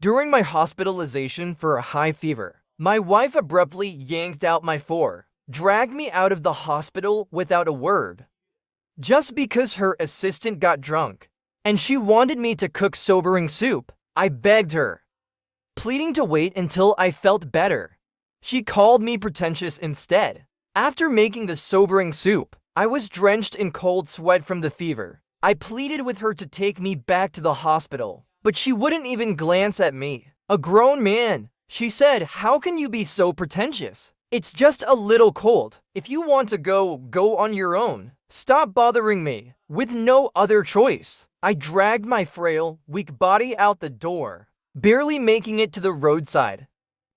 During my hospitalization for a high fever, my wife abruptly yanked out my phone, dragged me out of the hospital without a word, just because her assistant got drunk, and she wanted me to cook sobering soup. I begged her, pleading to wait until I felt better. She called me pretentious instead. After making the sobering soup, I was drenched in cold sweat from the fever. I pleaded with her to take me back to the hospital, but she wouldn't even glance at me. A grown man, she said, "How can you be so pretentious? It's just a little cold. If you want to go on your own. Stop bothering me." With no other choice, I dragged my frail, weak body out the door, barely making it to the roadside.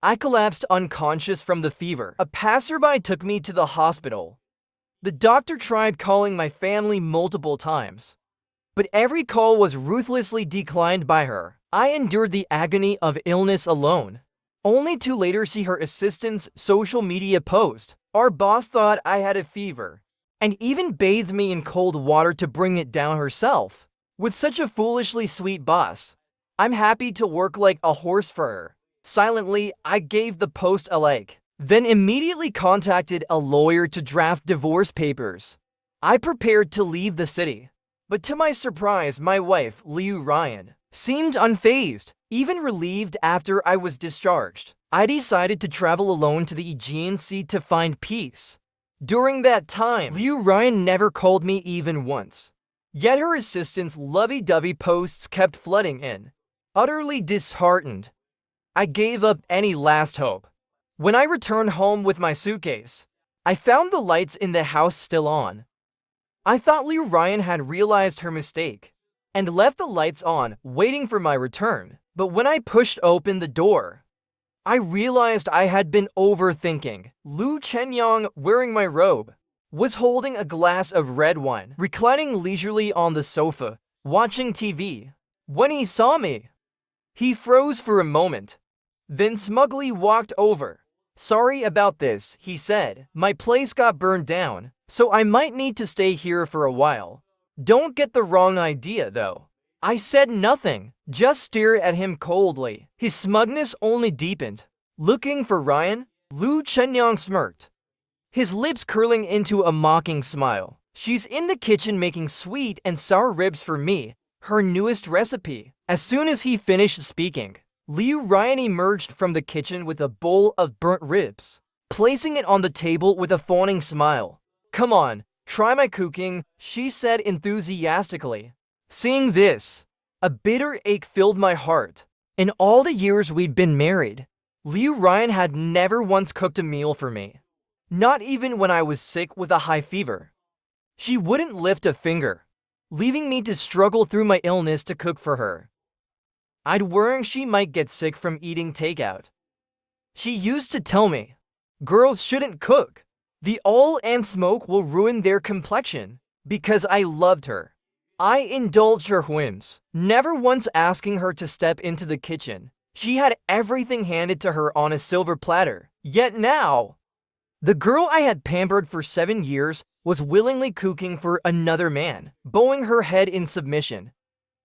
I collapsed unconscious from the fever. A passerby took me to the hospital. The doctor tried calling my family multiple times, but every call was ruthlessly declined by her. I endured the agony of illness alone, only to later see her assistant's social media post. "Our boss thought I had a fever, and even bathed me in cold water to bring it down herself. With such a foolishly sweet boss, I'm happy to work like a horse for her." Silently, I gave the post a like, then immediately contacted a lawyer to draft divorce papers. I prepared to leave the city, but to my surprise, my wife, Liu Ryan, seemed unfazed, even relieved after I was discharged. I decided to travel alone to the Aegean Sea to find peace. During that time, Liu Ryan never called me even once. Yet her assistant's lovey-dovey posts kept flooding in. Utterly disheartened, I gave up any last hope. When I returned home with my suitcase, I found the lights in the house still on. I thought Liu Ryan had realized her mistake and left the lights on, waiting for my return. But when I pushed open the door, I realized I had been overthinking. Lu Chenyang, wearing my robe, was holding a glass of red wine, reclining leisurely on the sofa, watching TV. When he saw me, he froze for a moment, then smugly walked over. "Sorry about this," he said. "My place got burned down, so I might need to stay here for a while. Don't get the wrong idea, though." I said nothing, just stared at him coldly. His smugness only deepened. "Looking for Ryan?" Lu Chenyang smirked, his lips curling into a mocking smile. "She's in the kitchen making sweet and sour ribs for me, her newest recipe." As soon as he finished speaking, Liu Ryan emerged from the kitchen with a bowl of burnt ribs, placing it on the table with a fawning smile. "Come on, try my cooking," she said enthusiastically. Seeing this, a bitter ache filled my heart. In all the years we'd been married, Liu Ryan had never once cooked a meal for me. Not even when I was sick with a high fever. She wouldn't lift a finger, leaving me to struggle through my illness to cook for her. I'd worry she might get sick from eating takeout. She used to tell me, "Girls shouldn't cook. The oil and smoke will ruin their complexion." Because I loved her, I indulged her whims, never once asking her to step into the kitchen. She had everything handed to her on a silver platter. Yet now, the girl I had pampered for 7 years was willingly cooking for another man, bowing her head in submission,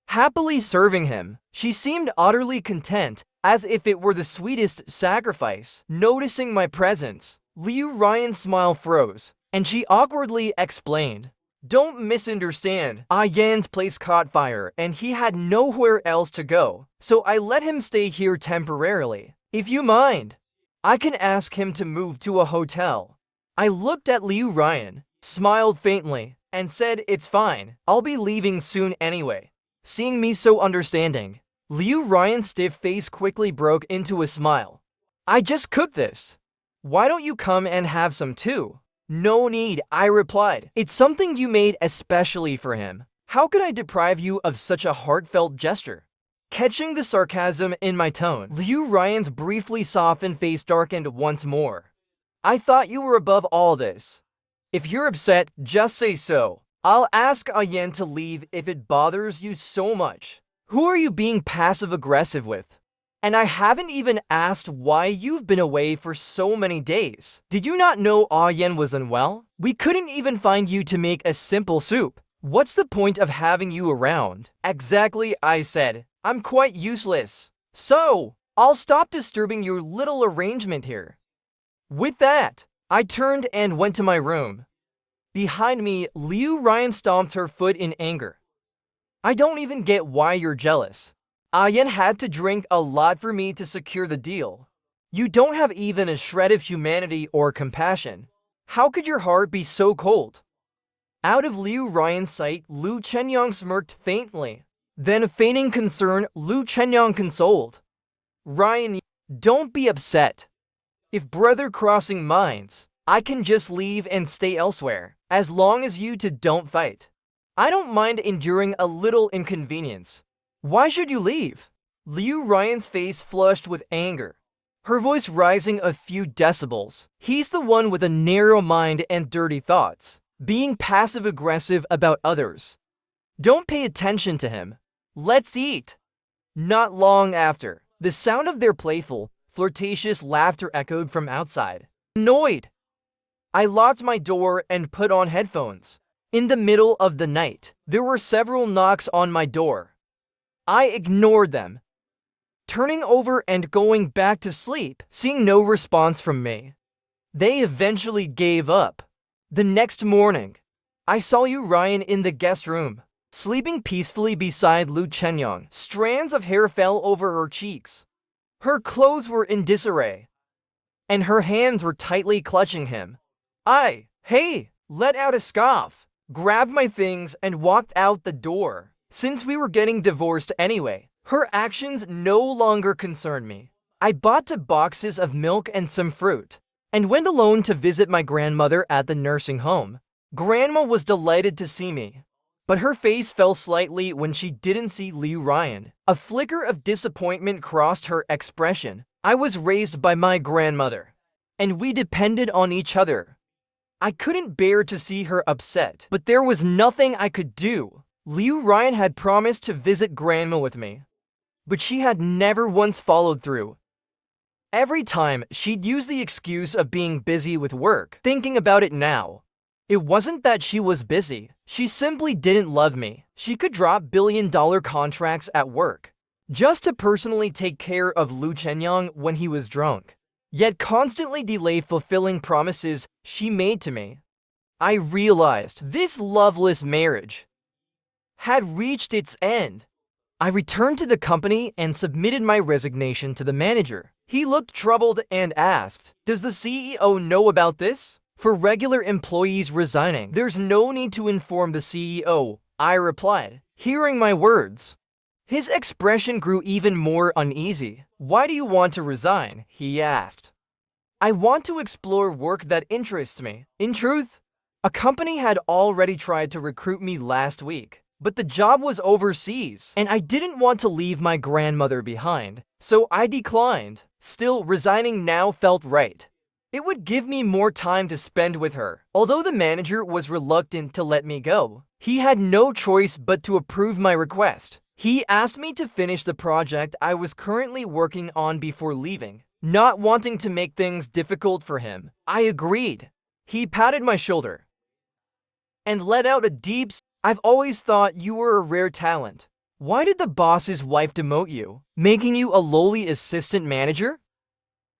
happily serving him. She seemed utterly content, as if it were the sweetest sacrifice. Noticing my presence, Liu Ryan's smile froze, and she awkwardly explained, "Don't misunderstand. Yan's place caught fire, and he had nowhere else to go, so I let him stay here temporarily. If you mind, I can ask him to move to a hotel." I looked at Liu Ryan, smiled faintly, and said, "It's fine. I'll be leaving soon anyway." Seeing me so understanding, Liu Ryan's stiff face quickly broke into a smile. "I just cooked this. Why don't you come and have some too?" "No need," I replied. "It's something you made especially for him. How could I deprive you of such a heartfelt gesture?" Catching the sarcasm in my tone, Liu Ryan's briefly softened face darkened once more. "I thought you were above all this. If you're upset, just say so. I'll ask Yan to leave if it bothers you so much. Who are you being passive-aggressive with? And I haven't even asked why you've been away for so many days. Did you not know Yan was unwell? We couldn't even find you to make a simple soup. What's the point of having you around?" "Exactly," I said. "I'm quite useless. So, I'll stop disturbing your little arrangement here. With that, I turned and went to my room. Behind me, Liu Ryan stomped her foot in anger. I don't even get why you're jealous. Ayan had to drink a lot for me to secure the deal. You don't have even a shred of humanity or compassion. How could your heart be so cold? Out of Liu Ryan's sight, Lu Chenyang smirked faintly. Then, feigning concern, Lu Chenyang consoled. Ryan, don't be upset. If brother crossing minds, I can just leave and stay elsewhere, as long as you two don't fight. I don't mind enduring a little inconvenience. Why should you leave? Liu Ryan's face flushed with anger, her voice rising a few decibels. He's the one with a narrow mind and dirty thoughts, being passive-aggressive about others. Don't pay attention to him. Let's eat. Not long after, the sound of their playful, flirtatious laughter echoed from outside. Annoyed, I locked my door and put on headphones. In the middle of the night, there were several knocks on my door. I ignored them, turning over and going back to sleep, seeing no response from me. They eventually gave up. The next morning, I saw Liu Ryan in the guest room, sleeping peacefully beside Lu Chenyang. Strands of hair fell over her cheeks. Her clothes were in disarray, and her hands were tightly clutching him. Hey, let out a scoff, grabbed my things and walked out the door. Since we were getting divorced anyway, her actions no longer concerned me. I bought 2 boxes of milk and some fruit, and went alone to visit my grandmother at the nursing home. Grandma was delighted to see me, but her face fell slightly when she didn't see Liu Ryan. A flicker of disappointment crossed her expression. I was raised by my grandmother, and we depended on each other. I couldn't bear to see her upset, but there was nothing I could do. Liu Ryan had promised to visit Grandma with me, but she had never once followed through. Every time, she'd use the excuse of being busy with work. Thinking about it now, it wasn't that she was busy. She simply didn't love me. She could drop billion-dollar contracts at work just to personally take care of Lu Chenyang when he was drunk, yet constantly delay fulfilling promises she made to me. I realized this loveless marriage had reached its end. I returned to the company and submitted my resignation to the manager. He looked troubled and asked, "Does the CEO know about this? For regular employees resigning, there's no need to inform the CEO," I replied, hearing my words. His expression grew even more uneasy. "Why do you want to resign?" he asked. "I want to explore work that interests me." In truth, a company had already tried to recruit me last week, but the job was overseas, and I didn't want to leave my grandmother behind, so I declined. Still, resigning now felt right. It would give me more time to spend with her. Although the manager was reluctant to let me go, he had no choice but to approve my request. He asked me to finish the project I was currently working on before leaving. Not wanting to make things difficult for him, I agreed. He patted my shoulder and let out a deep sigh. "I've always thought you were a rare talent. Why did the boss's wife demote you, making you a lowly assistant manager?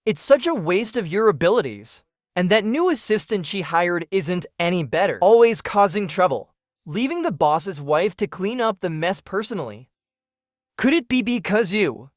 It's such a waste of your abilities. And that new assistant she hired isn't any better, always causing trouble, leaving the boss's wife to clean up the mess personally. Could it be because you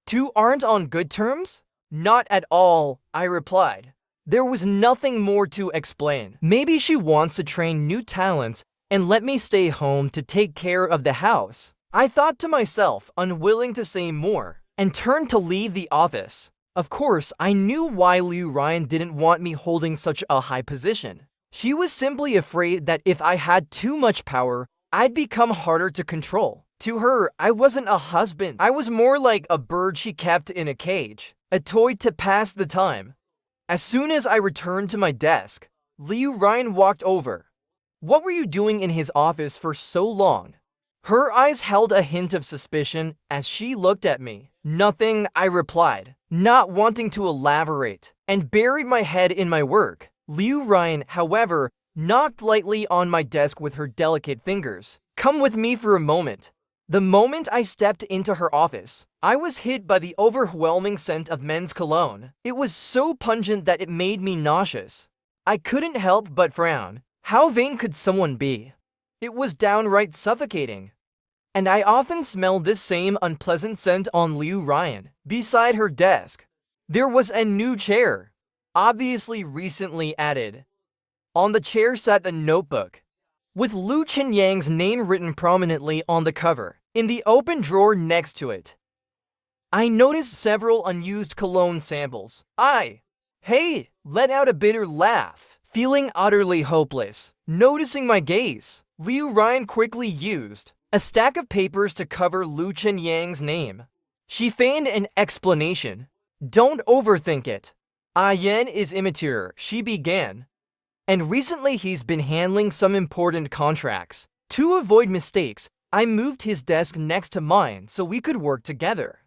two aren't on good terms?" "Not at all," I replied. There was nothing more to explain. Maybe she wants to train new talents and let me stay home to take care of the house. I thought to myself, unwilling to say more, and turned to leave the office. Of course, I knew why Liu Ryan didn't want me holding such a high position. She was simply afraid that if I had too much power, I'd become harder to control. To her, I wasn't a husband. I was more like a bird she kept in a cage, a toy to pass the time. As soon as I returned to my desk, Liu Ryan walked over. "What were you doing in his office for so long?" Her eyes held a hint of suspicion as she looked at me. "Nothing," I replied, not wanting to elaborate, and buried my head in my work. Liu Ryan, however, knocked lightly on my desk with her delicate fingers. "Come with me for a moment." The moment I stepped into her office, I was hit by the overwhelming scent of men's cologne. It was so pungent that it made me nauseous. I couldn't help but frown. How vain could someone be? It was downright suffocating. And I often smelled this same unpleasant scent on Liu Ryan. Beside her desk, there was a new chair, obviously recently added. On the chair sat a notebook, with Lu Qinyang's name written prominently on the cover. In the open drawer next to it, I noticed several unused cologne samples. Hey, let out a bitter laugh. Feeling utterly hopeless, noticing my gaze, Liu Ryan quickly used a stack of papers to cover Lu Qinyang's name. She feigned an explanation. Don't overthink it. Yan is immature, she began. And recently he's been handling some important contracts. To avoid mistakes, I moved his desk next to mine so we could work together.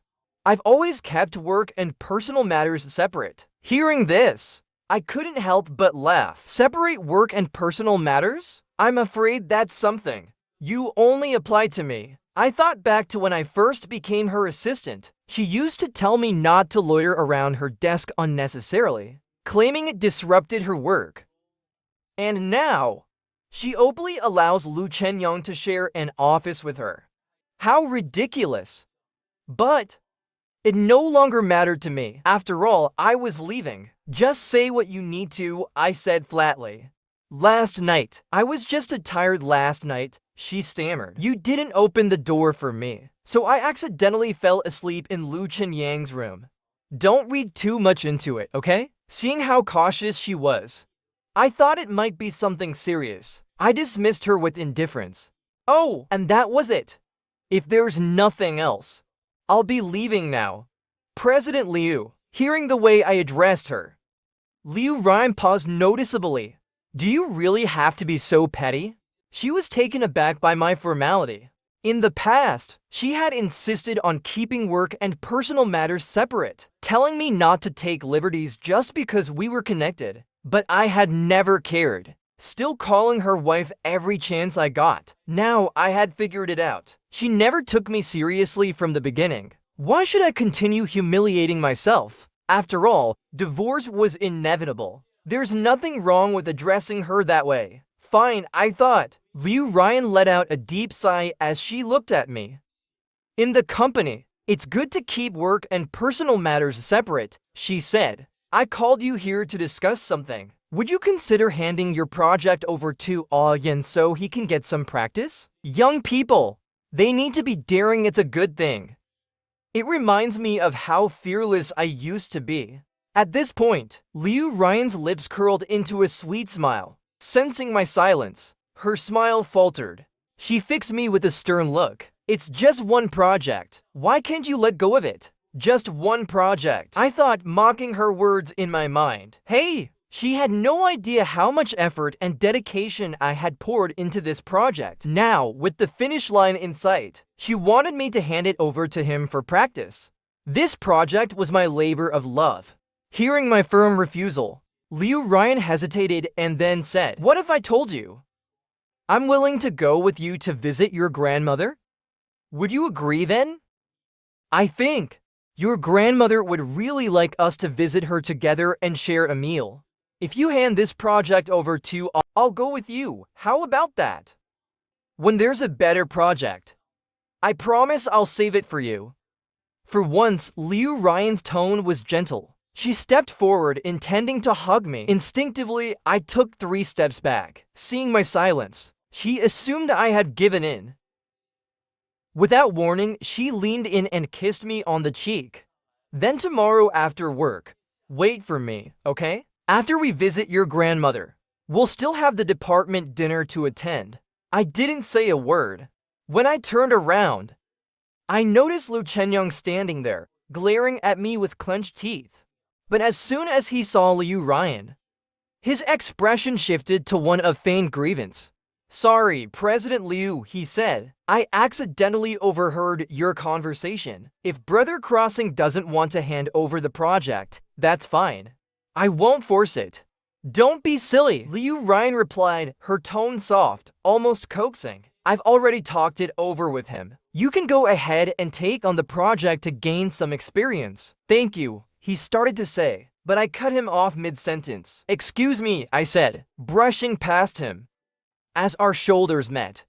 I've always kept work and personal matters separate. Hearing this, I couldn't help but laugh. Separate work and personal matters? I'm afraid that's something you only apply to me. I thought back to when I first became her assistant. She used to tell me not to loiter around her desk unnecessarily, claiming it disrupted her work. And now, she openly allows Lu Qinyang to share an office with her. How ridiculous! But it no longer mattered to me. After all, I was leaving. Just say what you need to, I said flatly. Last night. I was just tired last night, she stammered. You didn't open the door for me, so I accidentally fell asleep in Lu Qinyang's room. Don't read too much into it, okay? Seeing how cautious she was, I thought it might be something serious. I dismissed her with indifference. Oh, and that was it. If there's nothing else, I'll be leaving now. President Liu, hearing the way I addressed her, Liu Ryan paused noticeably. Do you really have to be so petty? She was taken aback by my formality. In the past, she had insisted on keeping work and personal matters separate, telling me not to take liberties just because we were connected. But I had never cared, still calling her wife every chance I got. Now I had figured it out. She never took me seriously from the beginning. Why should I continue humiliating myself? After all, divorce was inevitable. There's nothing wrong with addressing her that way. Fine, I thought. Liu Ryan let out a deep sigh as she looked at me. In the company, it's good to keep work and personal matters separate, she said. I called you here to discuss something. Would you consider handing your project over to Yan so he can get some practice? Young people, they need to be daring, it's a good thing. It reminds me of how fearless I used to be. At this point, Liu Ryan's lips curled into a sweet smile. Sensing my silence, her smile faltered. She fixed me with a stern look. It's just one project. Why can't you let go of it? Just one project, I thought, mocking her words in my mind. Hey! She had no idea how much effort and dedication I had poured into this project. Now, with the finish line in sight, she wanted me to hand it over to him for practice. This project was my labor of love. Hearing my firm refusal, Liu Ryan hesitated and then said, What if I told you I'm willing to go with you to visit your grandmother? Would you agree then? I think your grandmother would really like us to visit her together and share a meal. If you hand this project over to, I'll go with you. How about that? When there's a better project, I promise I'll save it for you. For once, Liu Ryan's tone was gentle. She stepped forward, intending to hug me. Instinctively, I took 3 steps back. Seeing my silence, she assumed I had given in. Without warning, she leaned in and kissed me on the cheek. Then tomorrow after work, wait for me, okay? After we visit your grandmother, we'll still have the department dinner to attend. I didn't say a word. When I turned around, I noticed Lu Qinyang standing there, glaring at me with clenched teeth. But as soon as he saw Liu Ryan, his expression shifted to one of feigned grievance. Sorry, President Liu, he said. I accidentally overheard your conversation. If Brother Crossing doesn't want to hand over the project, that's fine. I won't force it. Don't be silly, Liu Ryan replied, her tone soft, almost coaxing. I've already talked it over with him. You can go ahead and take on the project to gain some experience. Thank you, he started to say, but I cut him off mid-sentence. Excuse me, I said, brushing past him. As our shoulders met,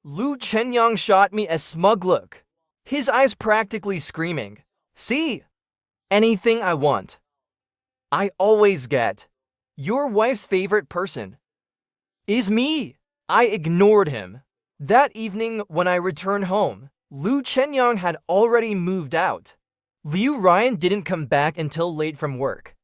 Lu Chenyang shot me a smug look, his eyes practically screaming, "See? Anything I want. I always get. Your wife's favorite person is me." I ignored him. That evening, when I returned home, Lu Chenyang had already moved out. Liu Ryan didn't come back until late from work.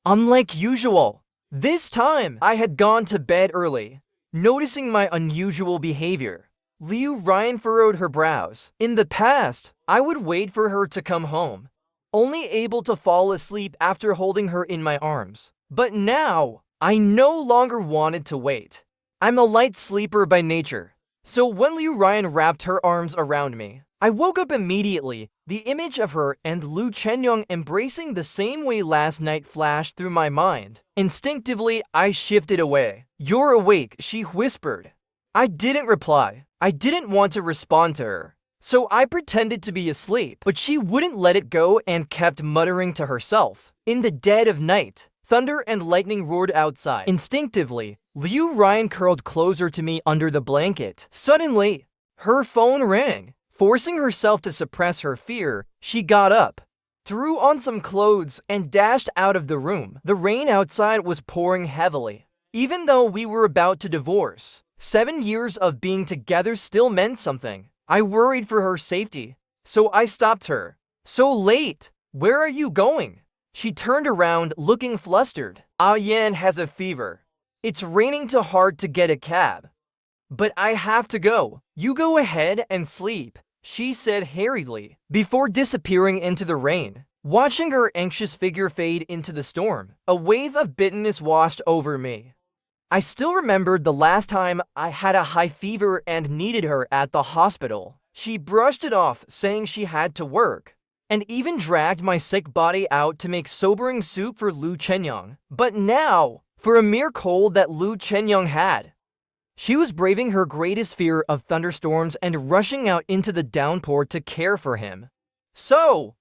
Unlike usual, this time I had gone to bed early. Noticing my unusual behavior, Liu Ryan furrowed her brows. In the past, I would wait for her to come home, only able to fall asleep after holding her in my arms. But now, I no longer wanted to wait. I'm a light sleeper by nature, so when Liu Ryan wrapped her arms around me, I woke up immediately. The image of her and Lu Chenyang embracing the same way last night flashed through my mind. Instinctively, I shifted away. "You're awake," she whispered. I didn't reply. I didn't want to respond to her, so I pretended to be asleep, but she wouldn't let it go and kept muttering to herself. In the dead of night, thunder and lightning roared outside. Instinctively, Liu Ryan curled closer to me under the blanket. Suddenly, her phone rang. Forcing herself to suppress her fear, she got up, threw on some clothes, and dashed out of the room. The rain outside was pouring heavily. Even though we were about to divorce, 7 years of being together still meant something. I worried for her safety, so I stopped her. "So late! Where are you going?" She turned around, looking flustered. "Yan has a fever. It's raining too hard to get a cab. But I have to go. You go ahead and sleep," she said hurriedly, before disappearing into the rain. Watching her anxious figure fade into the storm, a wave of bitterness washed over me. I still remembered the last time I had a high fever and needed her at the hospital. She brushed it off, saying she had to work, and even dragged my sick body out to make sobering soup for Lu Chenyang. But now, for a mere cold that Lu Chenyang had, she was braving her greatest fear of thunderstorms and rushing out into the downpour to care for him. So,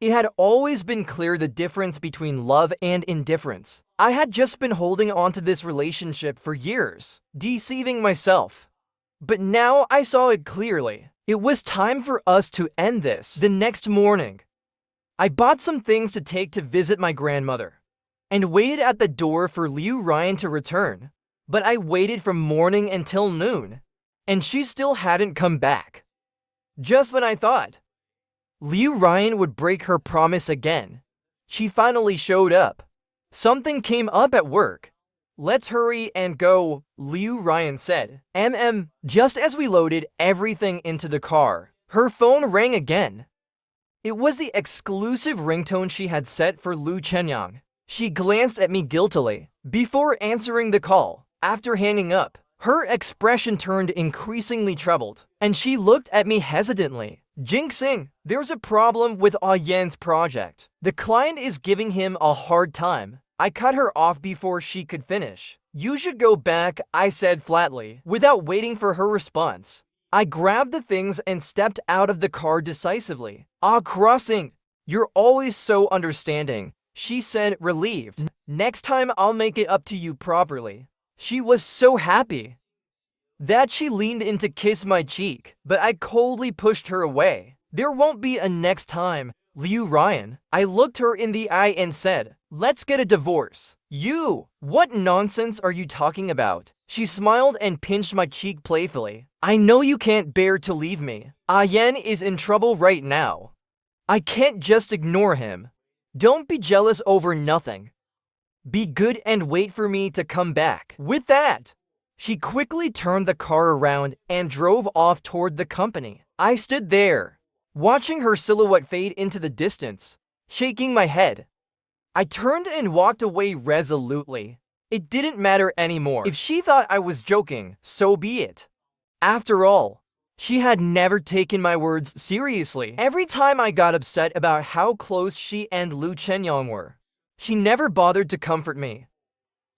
it had always been clear the difference between love and indifference. I had just been holding on to this relationship for years, deceiving myself. But now I saw it clearly. It was time for us to end this. The next morning, I bought some things to take to visit my grandmother, and waited at the door for Liu Ryan to return. But I waited from morning until noon, and she still hadn't come back. Just when I thought Liu Ryan would break her promise again, she finally showed up. "Something came up at work. Let's hurry and go," Liu Ryan said. Just as we loaded everything into the car, her phone rang again. It was the exclusive ringtone she had set for Lu Chenyang. She glanced at me guiltily before answering the call. After hanging up, her expression turned increasingly troubled, and she looked at me hesitantly. "Jinxing, there's a problem with Yan's project. The client is giving him a hard time." I cut her off before she could finish. "You should go back," I said flatly, without waiting for her response. I grabbed the things and stepped out of the car decisively. Crossing, you're always so understanding," she said, relieved. "Next time I'll make it up to you properly." She was so happy that she leaned in to kiss my cheek, but I coldly pushed her away. "There won't be a next time, Liu Ryan." I looked her in the eye and said, "Let's get a divorce." "You? What nonsense are you talking about?" She smiled and pinched my cheek playfully. "I know you can't bear to leave me. Yan is in trouble right now. I can't just ignore him. Don't be jealous over nothing. Be good and wait for me to come back." With that, she quickly turned the car around and drove off toward the company. I stood there, watching her silhouette fade into the distance, shaking my head. I turned and walked away resolutely. It didn't matter anymore. If she thought I was joking, so be it. After all, she had never taken my words seriously. Every time I got upset about how close she and Lu Chenyang were, she never bothered to comfort me.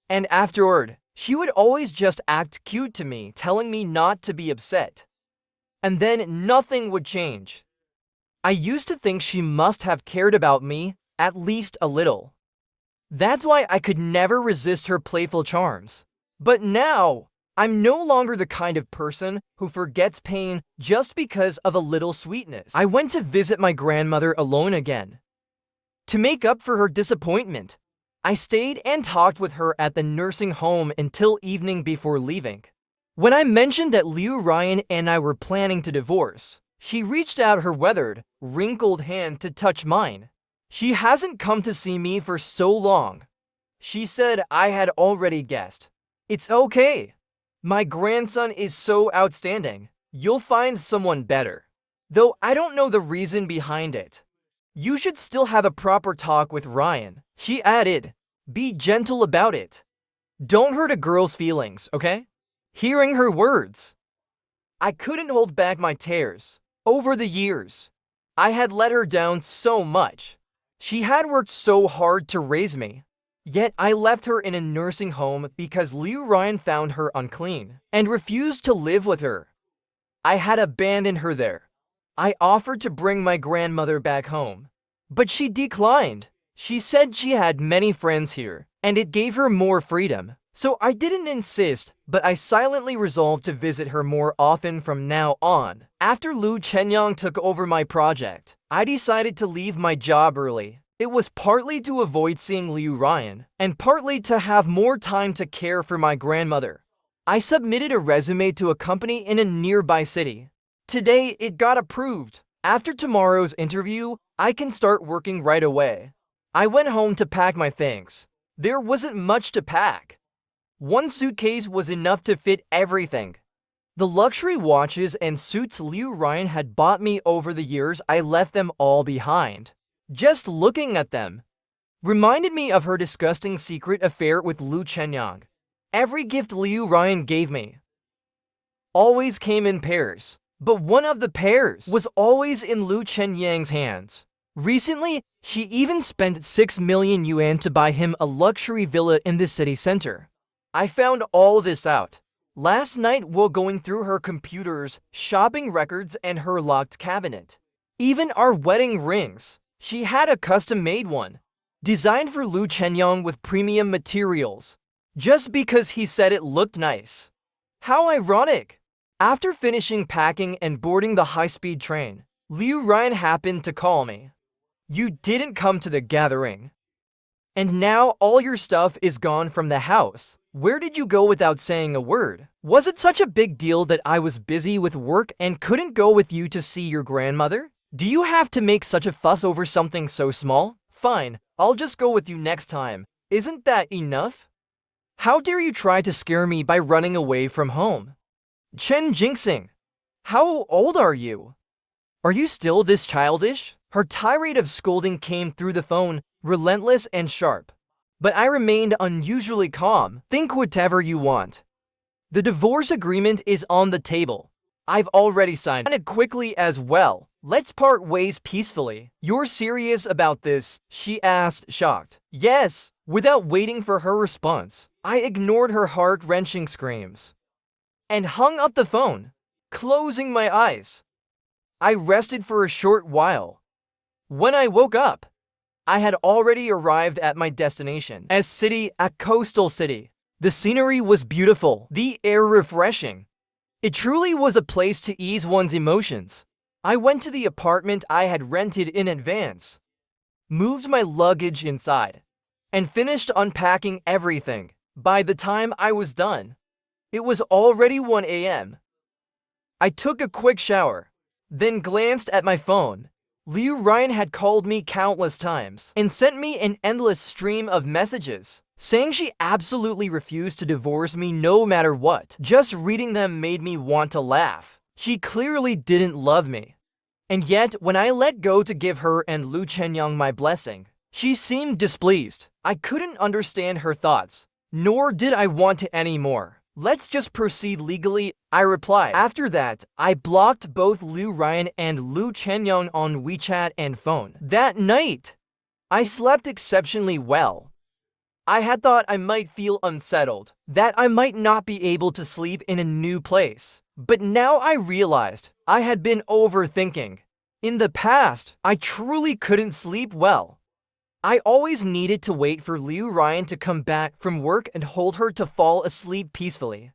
And afterward, she would always just act cute to me, telling me not to be upset. and then nothing would change. I used to think she must have cared about me, at least a little. That's why I could never resist her playful charms. But now, I'm no longer the kind of person who forgets pain just because of a little sweetness. I went to visit my grandmother alone again. To make up for her disappointment, I stayed and talked with her at the nursing home until evening before leaving. When I mentioned that Liu Ryan and I were planning to divorce, she reached out her weathered, wrinkled hand to touch mine. She hasn't come to see me for so long. She said I had already guessed. It's okay. My grandson is so outstanding. You'll find someone better. Though I don't know the reason behind it. You should still have a proper talk with Ryan. She added, be gentle about it. Don't hurt a girl's feelings, okay? Hearing her words, I couldn't hold back my tears. Over the years, I had let her down so much. She had worked so hard to raise me. Yet I left her in a nursing home because Liu Ryan found her unclean and refused to live with her. I had abandoned her there. I offered to bring my grandmother back home, but she declined. She said she had many friends here, and it gave her more freedom. So I didn't insist, but I silently resolved to visit her more often from now on. After Lu Chenyang took over my project, I decided to leave my job early. It was partly to avoid seeing Liu Ryan, and partly to have more time to care for my grandmother. I submitted a resume to a company in a nearby city. Today, it got approved. After tomorrow's interview, I can start working right away. I went home to pack my things. There wasn't much to pack. One suitcase was enough to fit everything. The luxury watches and suits Liu Ryan had bought me over the years, I left them all behind. Just looking at them reminded me of her disgusting secret affair with Lu Chenyang. Every gift Liu Ryan gave me always came in pairs, but one of the pairs was always in Lu Chenyang's hands. Recently, she even spent 6 million yuan to buy him a luxury villa in the city center. I found all this out last night while going through her computers, shopping records, and her locked cabinet. Even our wedding rings. She had a custom-made one, designed for Lu Chenyang with premium materials, just because he said it looked nice. How ironic! After finishing packing and boarding the high-speed train, Liu Ryan happened to call me. You didn't come to the gathering. And now all your stuff is gone from the house. Where did you go without saying a word? Was it such a big deal that I was busy with work and couldn't go with you to see your grandmother? Do you have to make such a fuss over something so small? Fine, I'll just go with you next time. Isn't that enough? How dare you try to scare me by running away from home? Chen Jinxing, how old are you? Are you still this childish? Her tirade of scolding came through the phone, relentless and sharp. But I remained unusually calm. Think whatever you want. The divorce agreement is on the table. I've already signed it quickly as well. Let's part ways peacefully. You're serious about this? She asked, shocked. Yes. Without waiting for her response, I ignored her heart-wrenching screams and hung up the phone, closing my eyes. I rested for a short while. When I woke up, I had already arrived at my destination, a coastal city. The scenery was beautiful, the air refreshing. It truly was a place to ease one's emotions. I went to the apartment I had rented in advance, moved my luggage inside, and finished unpacking everything. By the time I was done, it was already 1 a.m. I took a quick shower, then glanced at my phone. Liu Ryan had called me countless times and sent me an endless stream of messages, saying she absolutely refused to divorce me no matter what. Just reading them made me want to laugh. She clearly didn't love me. And yet, when I let go to give her and Lu Chenyang my blessing, she seemed displeased. I couldn't understand her thoughts, nor did I want to anymore. Let's just proceed legally, I replied. After that, I blocked both Liu Ryan and Lu Chenyang on WeChat and phone. That night, I slept exceptionally well. I had thought I might feel unsettled, that I might not be able to sleep in a new place. But now I realized I had been overthinking. In the past, I truly couldn't sleep well. I always needed to wait for Liu Ryan to come back from work and hold her to fall asleep peacefully.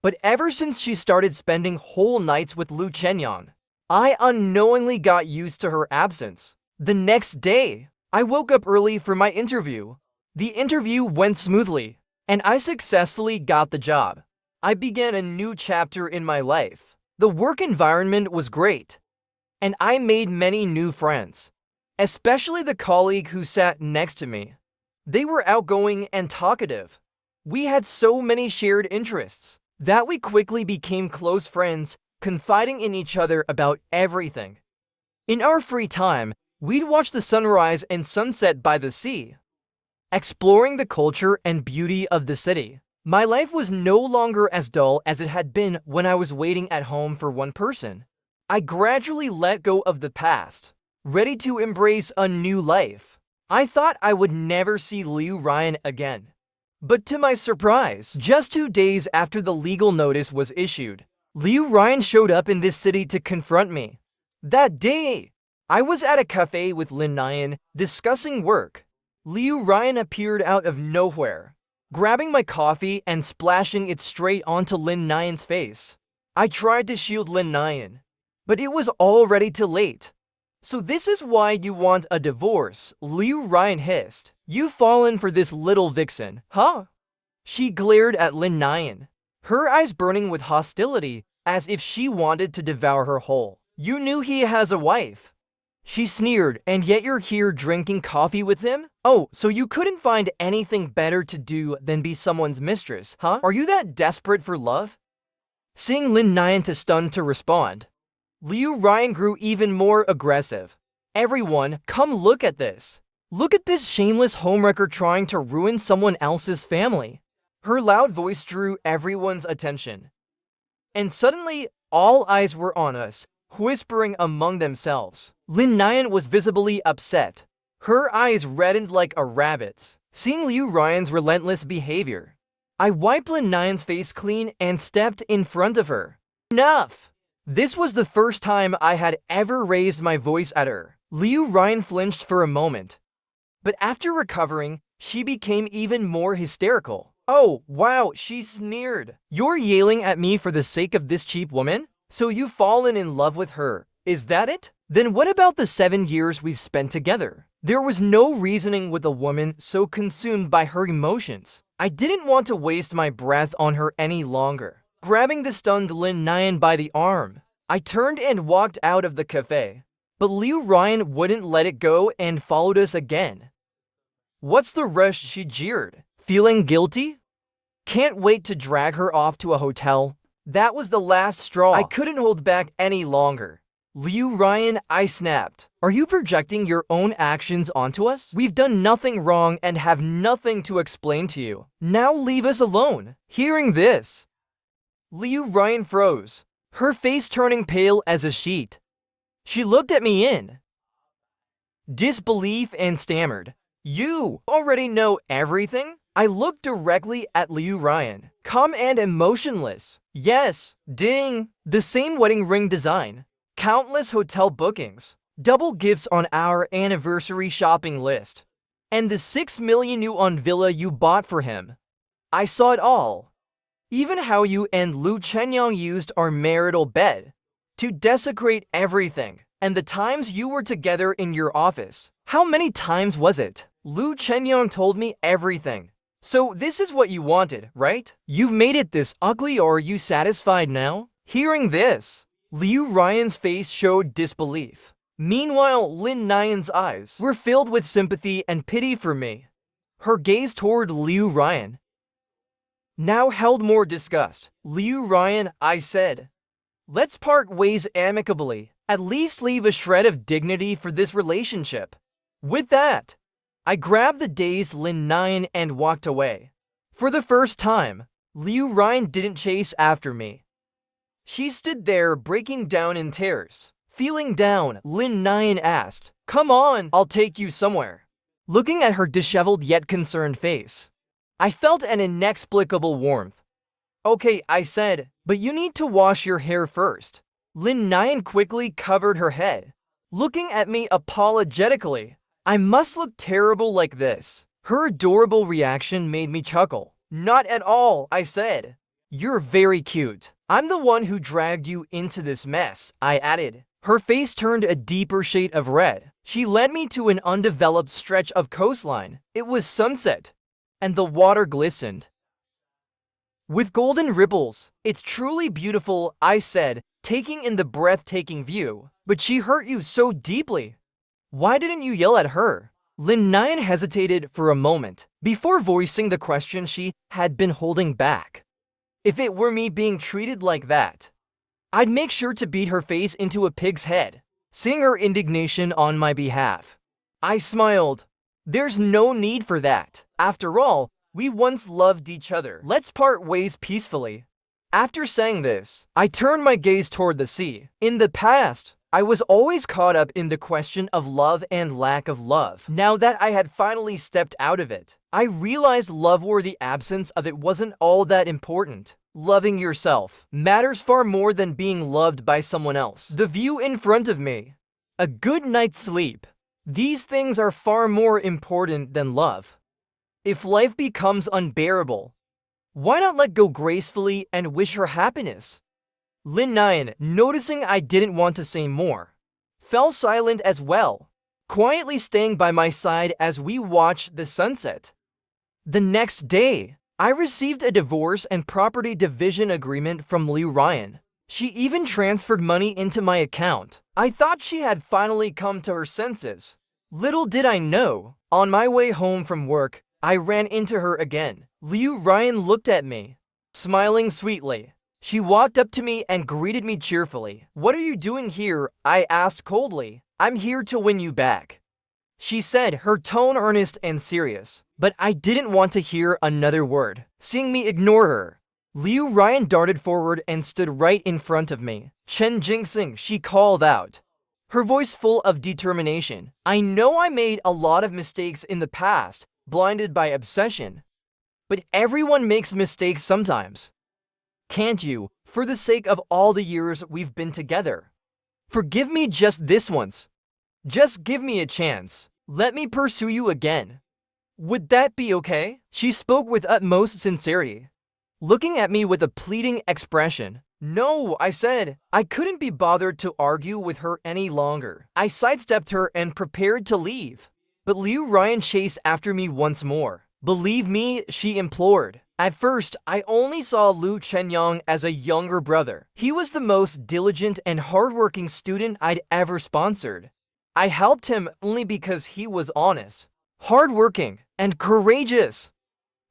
But ever since she started spending whole nights with Lu Chenyang, I unknowingly got used to her absence. The next day, I woke up early for my interview. The interview went smoothly, and I successfully got the job. I began a new chapter in my life. The work environment was great, and I made many new friends, especially the colleague who sat next to me. They were outgoing and talkative. We had so many shared interests that we quickly became close friends, confiding in each other about everything. In our free time, we'd watch the sunrise and sunset by the sea, exploring the culture and beauty of the city. My life was no longer as dull as it had been when I was waiting at home for one person. I gradually let go of the past, ready to embrace a new life. I thought I would never see Liu Ryan again. But to my surprise, just 2 days after the legal notice was issued, Liu Ryan showed up in this city to confront me. That day, I was at a cafe with Lin Nyan discussing work. Liu Ryan appeared out of nowhere, grabbing my coffee and splashing it straight onto Lin Nyan's face. I tried to shield Lin Nyan, but it was already too late. "So this is why you want a divorce," Liu Ryan hissed. "You've fallen for this little vixen, huh?" She glared at Lin Nyan, her eyes burning with hostility, as if she wanted to devour her whole. "You knew he has a wife," she sneered, "and yet you're here drinking coffee with him? Oh, so you couldn't find anything better to do than be someone's mistress, huh? Are you that desperate for love?" Seeing Lin Nyan too stunned to respond, Liu Ryan grew even more aggressive. "Everyone, come look at this. Look at this shameless homewrecker trying to ruin someone else's family." Her loud voice drew everyone's attention. And suddenly, all eyes were on us, whispering among themselves. Lin Nyan was visibly upset. Her eyes reddened like a rabbit's, seeing Liu Ryan's relentless behavior. I wiped Lin Nyan's face clean and stepped in front of her. "Enough!" This was the first time I had ever raised my voice at her. Liu Ryan flinched for a moment, but after recovering, she became even more hysterical. "Oh, wow," she sneered. "You're yelling at me for the sake of this cheap woman? So you've fallen in love with her, is that it? Then what about the 7 years we've spent together?" There was no reasoning with a woman so consumed by her emotions. I didn't want to waste my breath on her any longer. Grabbing the stunned Lin Nyan by the arm, I turned and walked out of the cafe. But Liu Ryan wouldn't let it go and followed us again. "What's the rush?" she jeered. "Feeling guilty? Can't wait to drag her off to a hotel." That was the last straw. I couldn't hold back any longer. "Liu Ryan," I snapped. "Are you projecting your own actions onto us? We've done nothing wrong and have nothing to explain to you. Now leave us alone." Hearing this, Liu Ryan froze, her face turning pale as a sheet. She looked at me in disbelief and stammered, "You already know everything?" I looked directly at Liu Ryan, calm and emotionless. "Yes, ding, the same wedding ring design, countless hotel bookings, double gifts on our anniversary shopping list, and the 6 million yuan villa you bought for him. I saw it all. Even how you and Lu Chenyang used our marital bed to desecrate everything, and the times you were together in your office. How many times was it? Lu Chenyang told me everything. So this is what you wanted, right? You've made it this ugly, or are you satisfied now?" Hearing this, Liu Ryan's face showed disbelief. Meanwhile, Lin Nyan's eyes were filled with sympathy and pity for me. Her gaze toward Liu Ryan now held more disgust. "Liu Ryan," I said, "let's part ways amicably. At least leave a shred of dignity for this relationship." With that, I grabbed the dazed Lin Nyan and walked away. For the first time, Liu Ryan didn't chase after me. She stood there breaking down in tears. Feeling down, Lin Nyan asked, "Come on, I'll take you somewhere." Looking at her disheveled yet concerned face, I felt an inexplicable warmth. Okay, I said, but you need to wash your hair first. Lin Nyan quickly covered her head, looking at me apologetically. I must look terrible like this. Her adorable reaction made me chuckle. Not at all, I said. You're very cute. I'm the one who dragged you into this mess, I added. Her face turned a deeper shade of red. She led me to an undeveloped stretch of coastline. It was sunset, and the water glistened with golden ripples. It's truly beautiful, I said, taking in the breathtaking view. But she hurt you so deeply. Why didn't you yell at her? Lin Nyan hesitated for a moment before voicing the question she had been holding back. If it were me being treated like that, I'd make sure to beat her face into a pig's head, seeing her indignation on my behalf. I smiled. There's no need for that. After all, we once loved each other. Let's part ways peacefully. After saying this, I turned my gaze toward the sea. In the past, I was always caught up in the question of love and lack of love. Now that I had finally stepped out of it, I realized love or the absence of it wasn't all that important. Loving yourself matters far more than being loved by someone else. The view in front of me, a good night's sleep. These things are far more important than love. If life becomes unbearable, why not let go gracefully and wish her happiness? Lin Nyan, noticing I didn't want to say more, fell silent as well, quietly staying by my side as we watched the sunset. The next day, I received a divorce and property division agreement from Liu Ryan. She even transferred money into my account. I thought she had finally come to her senses. Little did I know, on my way home from work, I ran into her again. Liu Ryan looked at me, smiling sweetly. She walked up to me and greeted me cheerfully. What are you doing here? I asked coldly. I'm here to win you back, she said, her tone earnest and serious. But I didn't want to hear another word. Seeing me ignore her, Liu Ryan darted forward and stood right in front of me. Chen Jingxing, she called out, her voice full of determination. I know I made a lot of mistakes in the past, blinded by obsession. But everyone makes mistakes sometimes. Can't you, for the sake of all the years we've been together, forgive me just this once? Just give me a chance. Let me pursue you again. Would that be okay? She spoke with utmost sincerity, looking at me with a pleading expression. No, I said. I couldn't be bothered to argue with her any longer. I sidestepped her and prepared to leave. But Liu Ryan chased after me once more. Believe me, she implored. At first, I only saw Liu Chenyang as a younger brother. He was the most diligent and hardworking student I'd ever sponsored. I helped him only because he was honest, hardworking, and courageous.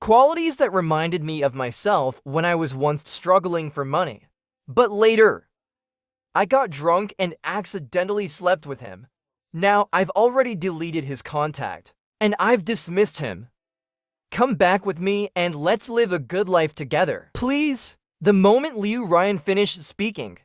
Qualities that reminded me of myself when I was once struggling for money. But later, I got drunk and accidentally slept with him. Now I've already deleted his contact, and I've dismissed him. Come back with me and let's live a good life together, please. The moment Liu Ryan finished speaking,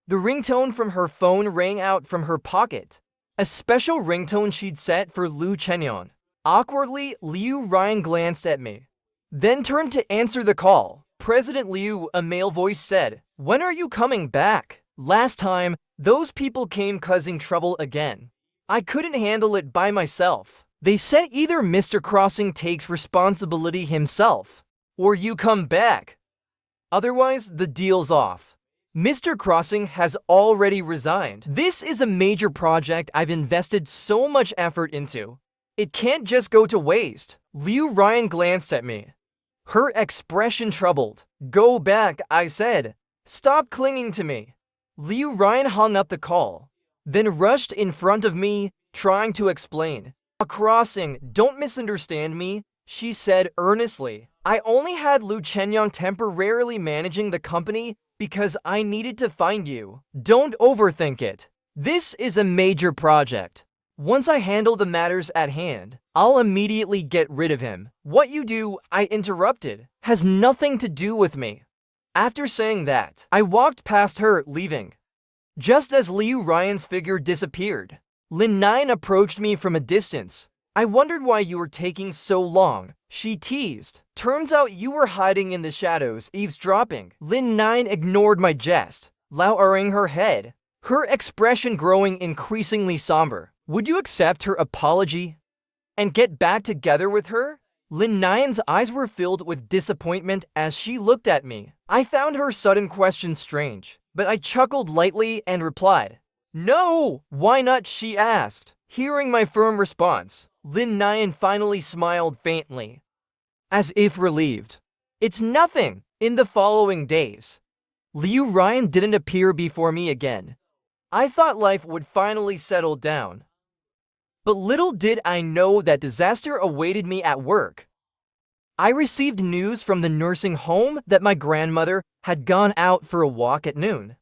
the ringtone from her phone rang out from her pocket. A special ringtone she'd set for Liu Chenyang. Awkwardly, Liu Ryan glanced at me, then turned to answer the call. President Liu, a male voice said, when are you coming back? Last time, those people came causing trouble again. I couldn't handle it by myself. They said either Mr. Crossing takes responsibility himself, or you come back. Otherwise, the deal's off. Mr. Crossing has already resigned. This is a major project I've invested so much effort into. It can't just go to waste. Liu Ryan glanced at me, her expression troubled. Go back, I said. Stop clinging to me. Liu Ryan hung up the call, then rushed in front of me, trying to explain. A crossing, don't misunderstand me, she said earnestly. I only had Liu Chenyang temporarily managing the company because I needed to find you. Don't overthink it. This is a major project. Once I handle the matters at hand, I'll immediately get rid of him. What you do, I interrupted, has nothing to do with me. After saying that, I walked past her, leaving. Just as Liu Ryan's figure disappeared, Lin Nyan approached me from a distance. I wondered why you were taking so long, she teased. Turns out you were hiding in the shadows, eavesdropping. Lin 9 ignored my jest, lowering her head, her expression growing increasingly somber. Would you accept her apology and get back together with her? Lin 9's eyes were filled with disappointment as she looked at me. I found her sudden question strange, but I chuckled lightly and replied, "No!" "Why not?" she asked. Hearing my firm response, Lin 9 finally smiled faintly, as if relieved. "It's nothing." In the following days, Liu Ryan didn't appear before me again. I thought life would finally settle down. But little did I know that disaster awaited me at work. I received news from the nursing home that my grandmother had gone out for a walk at noon,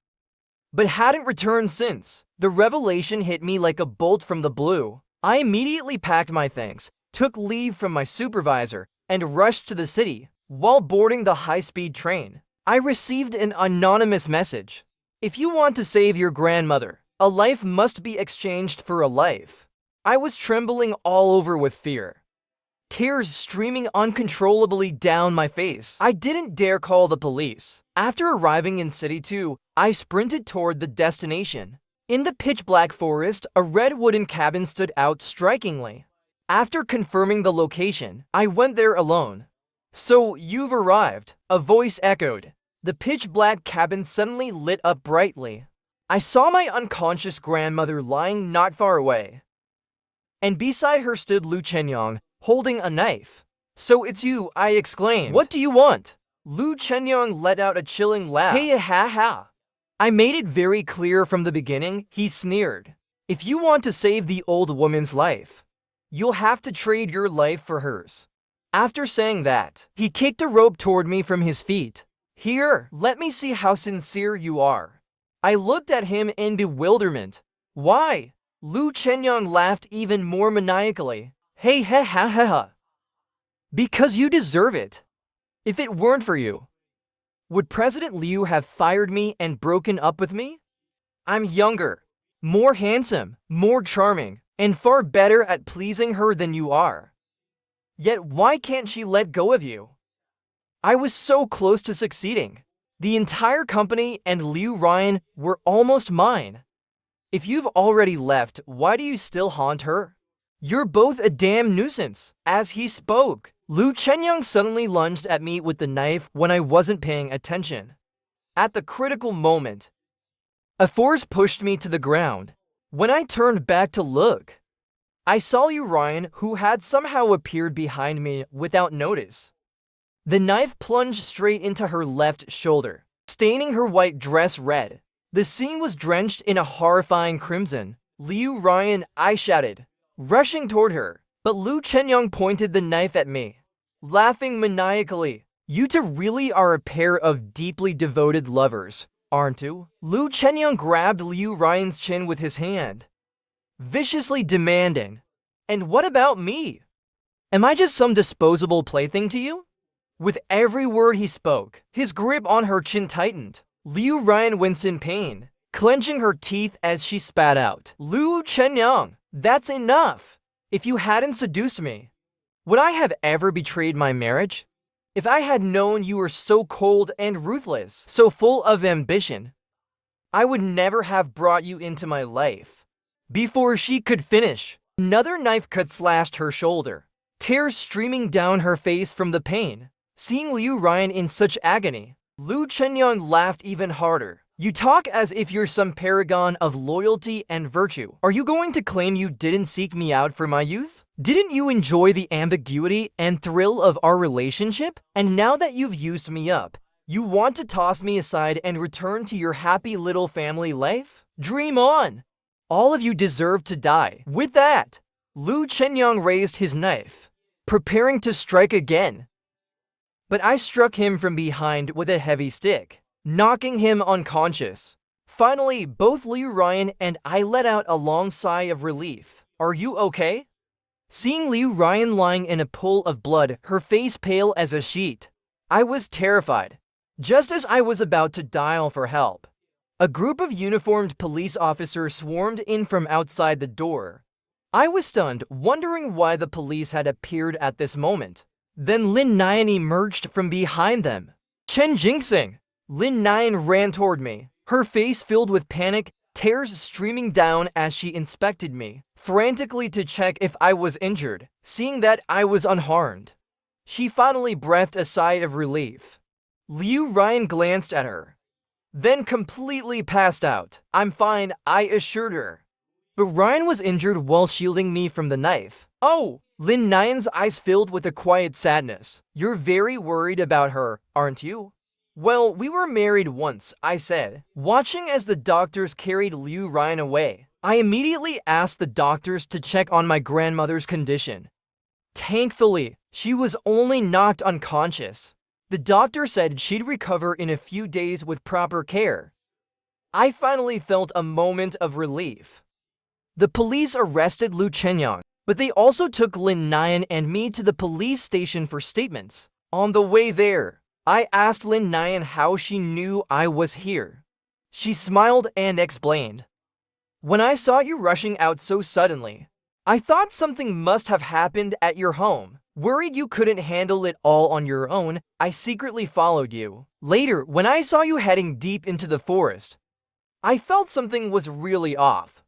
but hadn't returned since. The revelation hit me like a bolt from the blue. I immediately packed my things, took leave from my supervisor, and rushed to the city. While boarding the high-speed train, I received an anonymous message. "If you want to save your grandmother, a life must be exchanged for a life." I was trembling all over with fear, tears streaming uncontrollably down my face. I didn't dare call the police. After arriving in City 2, I sprinted toward the destination. In the pitch-black forest, a red wooden cabin stood out strikingly. After confirming the location, I went there alone. "So, you've arrived," a voice echoed. The pitch-black cabin suddenly lit up brightly. I saw my unconscious grandmother lying not far away, and beside her stood Lu Chenyang, holding a knife. "So it's you," I exclaimed. "What do you want?" Lu Chenyang let out a chilling laugh. "Hey ha ha. I made it very clear from the beginning," he sneered. "If you want to save the old woman's life, you'll have to trade your life for hers." After saying that, he kicked a rope toward me from his feet. "Here, let me see how sincere you are." I looked at him in bewilderment. "Why?" Lu Chenyang laughed even more maniacally. "Hey ha ha ha ha. Because you deserve it. If it weren't for you, would President Liu have fired me and broken up with me? I'm younger, more handsome, more charming, and far better at pleasing her than you are. Yet why can't she let go of you? I was so close to succeeding. The entire company and Liu Ryan were almost mine. If you've already left, why do you still haunt her? You're both a damn nuisance." As he spoke, Lu Chenyang suddenly lunged at me with the knife when I wasn't paying attention. At the critical moment, a force pushed me to the ground. When I turned back to look, I saw Liu Ryan, who had somehow appeared behind me without notice. The knife plunged straight into her left shoulder, staining her white dress red. The scene was drenched in a horrifying crimson. "Liu Ryan," I shouted, rushing toward her. But Lu Chenyang pointed the knife at me, laughing maniacally. "You two really are a pair of deeply devoted lovers, aren't you?" Lu Chenyang grabbed Liu Ryan's chin with his hand, viciously demanding, "And what about me? Am I just some disposable plaything to you?" With every word he spoke, his grip on her chin tightened. Liu Ryan winced in pain, clenching her teeth as she spat out, "Lu Chenyang, that's enough. If you hadn't seduced me, would I have ever betrayed my marriage? If I had known you were so cold and ruthless, so full of ambition, I would never have brought you into my life." Before she could finish, another knife cut slashed her shoulder, tears streaming down her face from the pain. Seeing Liu Ryan in such agony, Lu Chenyang laughed even harder. "You talk as if you're some paragon of loyalty and virtue. Are you going to claim you didn't seek me out for my youth? Didn't you enjoy the ambiguity and thrill of our relationship? And now that you've used me up, you want to toss me aside and return to your happy little family life? Dream on! All of you deserve to die." With that, Lu Chenyang raised his knife, preparing to strike again. But I struck him from behind with a heavy stick, knocking him unconscious. Finally, both Liu Ryan and I let out a long sigh of relief. "Are you okay?" Seeing Liu Ryan lying in a pool of blood, her face pale as a sheet, I was terrified. Just as I was about to dial for help, a group of uniformed police officers swarmed in from outside the door. I was stunned, wondering why the police had appeared at this moment. Then Lin Nian emerged from behind them. Chen Jinxing! Lin Nian ran toward me, her face filled with panic, tears streaming down as she inspected me, frantically to check if I was injured, seeing that I was unharmed. She finally breathed a sigh of relief. Liu Ryan glanced at her, then completely passed out. "I'm fine," I assured her. But Ryan was injured while shielding me from the knife. "Oh!" Lin Nian's eyes filled with a quiet sadness. "You're very worried about her, aren't you?" "Well, we were married once," I said, watching as the doctors carried Liu Ryan away. I immediately asked the doctors to check on my grandmother's condition. Thankfully, she was only knocked unconscious. The doctor said she'd recover in a few days with proper care. I finally felt a moment of relief. The police arrested Lu Chenyang, but they also took Lin Nian and me to the police station for statements. On the way there, I asked Lin Nian how she knew I was here. She smiled and explained. "When I saw you rushing out so suddenly, I thought something must have happened at your home. Worried you couldn't handle it all on your own, I secretly followed you. Later, when I saw you heading deep into the forest, I felt something was really off.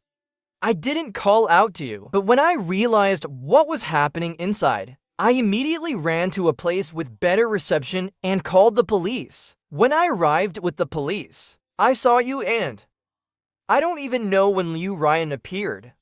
I didn't call out to you, but when I realized what was happening inside, I immediately ran to a place with better reception and called the police. When I arrived with the police, I saw you and I don't even know when Liu Ryan appeared.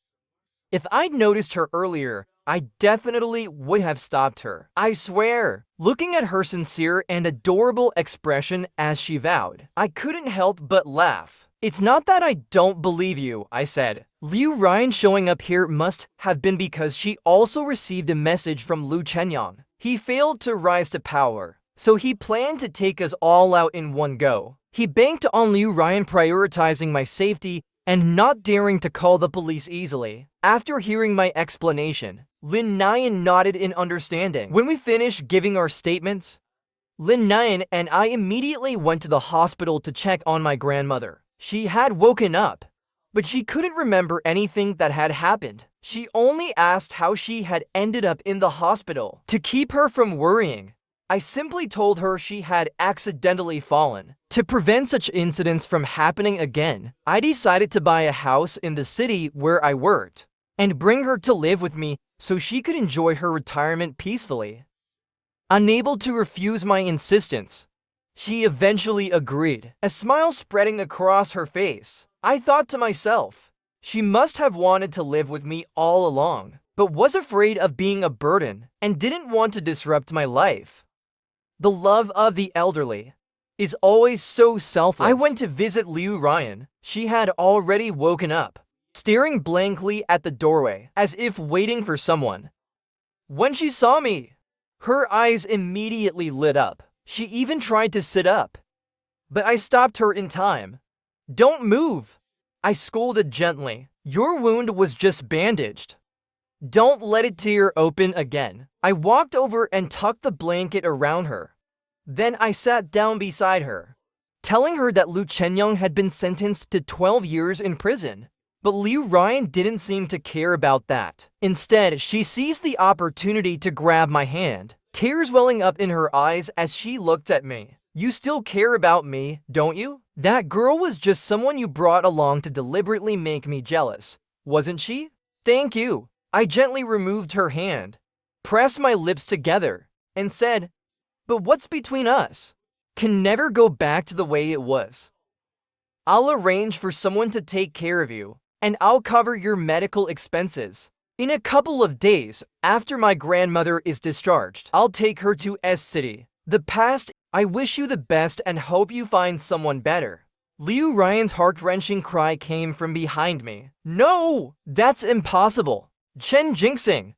If I'd noticed her earlier, I definitely would have stopped her. I swear." Looking at her sincere and adorable expression as she vowed, I couldn't help but laugh. "It's not that I don't believe you," I said. "Liu Ryan showing up here must have been because she also received a message from Lu Chenyang. He failed to rise to power, so he planned to take us all out in one go. He banked on Liu Ryan prioritizing my safety and not daring to call the police easily." After hearing my explanation, Lin Nian nodded in understanding. When we finished giving our statements, Lin Nian and I immediately went to the hospital to check on my grandmother. She had woken up, but she couldn't remember anything that had happened. She only asked how she had ended up in the hospital. To keep her from worrying, I simply told her she had accidentally fallen. To prevent such incidents from happening again, I decided to buy a house in the city where I worked and bring her to live with me so she could enjoy her retirement peacefully. Unable to refuse my insistence, she eventually agreed, a smile spreading across her face. I thought to myself, she must have wanted to live with me all along, but was afraid of being a burden and didn't want to disrupt my life. The love of the elderly is always so selfless. I went to visit Liu Ryan. She had already woken up, staring blankly at the doorway, as if waiting for someone. When she saw me, her eyes immediately lit up. She even tried to sit up, but I stopped her in time. "Don't move," I scolded gently. "Your wound was just bandaged. Don't let it tear open again." I walked over and tucked the blanket around her. Then I sat down beside her, telling her that Lu Chenyang had been sentenced to 12 years in prison. But Liu Ryan didn't seem to care about that. Instead, she seized the opportunity to grab my hand, tears welling up in her eyes as she looked at me. "You still care about me, don't you? That girl was just someone you brought along to deliberately make me jealous, wasn't she?" "Thank you." I gently removed her hand, pressed my lips together, and said, "But what's between us? Can never go back to the way it was. I'll arrange for someone to take care of you, and I'll cover your medical expenses. In a couple of days, after my grandmother is discharged, I'll take her to S City. The past, I wish you the best and hope you find someone better." Liu Ryan's heart-wrenching cry came from behind me. "No, that's impossible. Chen Jinxing,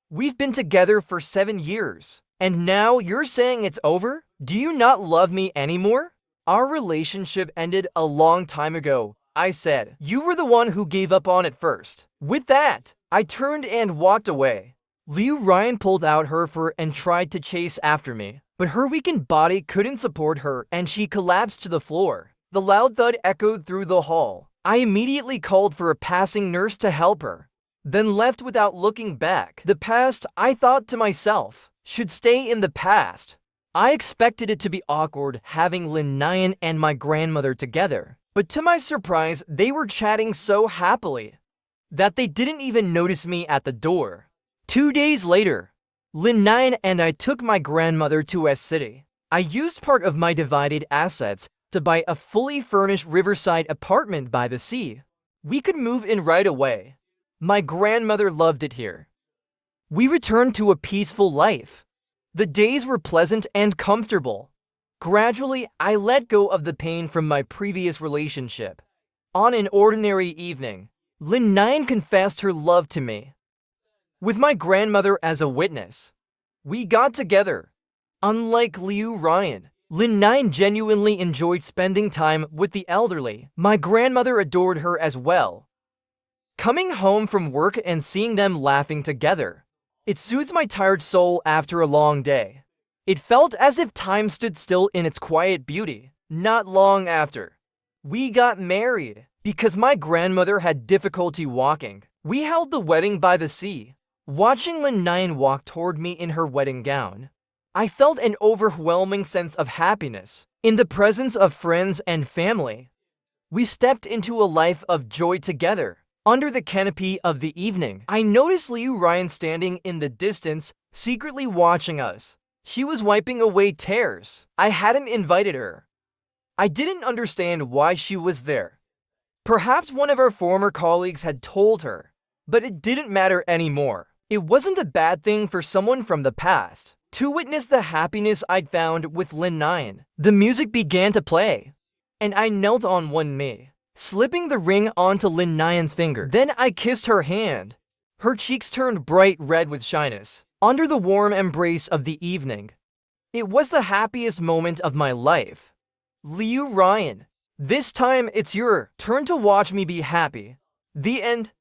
we've been together for 7 years, and now you're saying it's over? Do you not love me anymore?" "Our relationship ended a long time ago," I said. "You were the one who gave up on it first." With that, I turned and walked away. Liu Ryan pulled out her fur and tried to chase after me, but her weakened body couldn't support her and she collapsed to the floor. The loud thud echoed through the hall. I immediately called for a passing nurse to help her, then left without looking back. The past, I thought to myself, should stay in the past. I expected it to be awkward having Lin and my grandmother together, but to my surprise, they were chatting so happily that they didn't even notice me at the door. 2 days later, Lin and I took my grandmother to West City. I used part of my divided assets to buy a fully furnished riverside apartment by the sea. We could move in right away. My grandmother loved it here. We returned to a peaceful life. The days were pleasant and comfortable. Gradually, I let go of the pain from my previous relationship. On an ordinary evening, Lin confessed her love to me, with my grandmother as a witness. We got together. Unlike Liu Ryan, Lin genuinely enjoyed spending time with the elderly. My grandmother adored her as well. Coming home from work and seeing them laughing together, it soothed my tired soul after a long day. It felt as if time stood still in its quiet beauty. Not long after, we got married. Because my grandmother had difficulty walking, we held the wedding by the sea. Watching Lin walk toward me in her wedding gown, I felt an overwhelming sense of happiness. In the presence of friends and family, we stepped into a life of joy together. Under the canopy of the evening, I noticed Liu Ryan standing in the distance, secretly watching us. She was wiping away tears. I hadn't invited her. I didn't understand why she was there. Perhaps one of our former colleagues had told her, but it didn't matter anymore. It wasn't a bad thing for someone from the past to witness the happiness I'd found with Lin. The music began to play, and I knelt on one knee, slipping the ring onto Lin's finger. Then I kissed her hand. Her cheeks turned bright red with shyness under the warm embrace of the evening. It was the happiest moment of my life. Liu Ryan, this time it's your turn to watch me be happy. The end.